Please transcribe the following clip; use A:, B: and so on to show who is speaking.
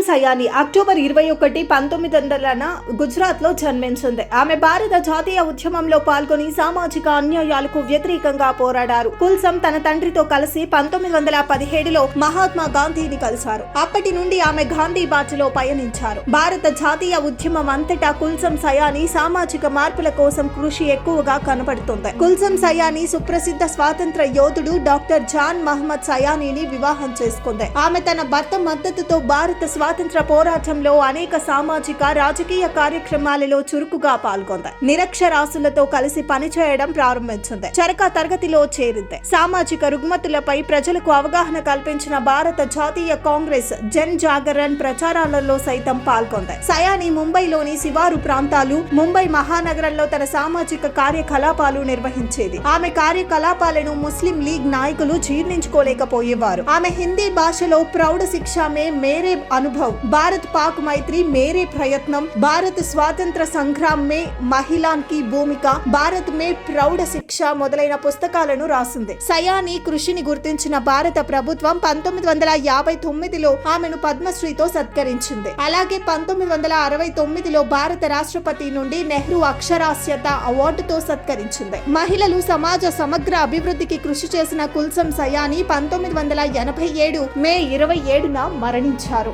A: Sayani October 21, 1900న Gujarat లో జన్మించింది. ఆమె భారత జాతీయ ఉద్యమంలో పాల్గొని సామాజిక అన్యాయాలకు వ్యతిరేకంగా పోరాడారు. కుల్సం తన తండ్రితో కలిసి 1917లో మహాత్మా గాంధీని కలిశారు. అప్పటి నుండి ఆమె గాంధీ బాటలో పయనించారు. భారత జాతీయ ఉద్యమం అంతటా కుల్సం సయానీ సామాజిక మార్పుల కోసం కృషి ఎక్కువగా కనబడుతుంది. కుల్సం సయానీ సుప్రసిద్ధ స్వాతంత్ర యోధుడు డాక్టర్ జాన్ మహమ్మద్ సయానీని వివాహం చేసుకుంది. ఆమె తన భర్త మద్దతుతో భారత స్వాతంత్ర పోరాటంలో అనేక సామాజిక రాజకీయ కార్యక్రమాలలో చురుకుగా పాల్గొంది. నిరక్షరాస్యులతో కలిసి పనిచేయడం ప్రారంభించింది. చరకా తరగతిలో చేరింది. సామాజిక రుగ్మతులపై ప్రజలకు అవగాహన కల్పించిన భారత జాతీయ కాంగ్రెస్ జన్ జాగరణ్ ప్రచారాలలో సైతం పాల్గొంది. సయానీ ముంబైలోని శివారు ప్రాంతాలు, ముంబై మహానగరంలో తన సామాజిక కార్యకలాపాలు నిర్వహించేది. ఆమె కార్యకలాపాలను ముస్లిం లీగ్ నాయకులు జీర్ణించుకోలేకపోయేవారు. ఆమె హిందీ భాషలో ప్రౌఢ శిక్ష మే మేరే అనుభవ్, భారత్ పాక్ మైత్రి, మేరే ప్రయత్నం, భారత స్వాతంత్ర సంగ్రామ్ మే మహిళాన్ కి భూమిక, భారత్ మే ప్రౌఢ శిక్ష మొదలైన పుస్తకాలను రాసింది. సయానీ కృషిని గుర్తించిన భారత ప్రభుత్వం 1959లో ఆమెను పద్మశ్రీతో సత్కరించింది. అలాగే 1969లో భారత రాష్ట్రపతి నుండి నెహ్రూ అక్షరాస్యత అవార్డుతో సత్కరించింది. మహిళలు సమాజ సమగ్ర అభివృద్ధికి కృషి చేసిన కుల్సం సయానీ 1987 మే 27న మరణించారు.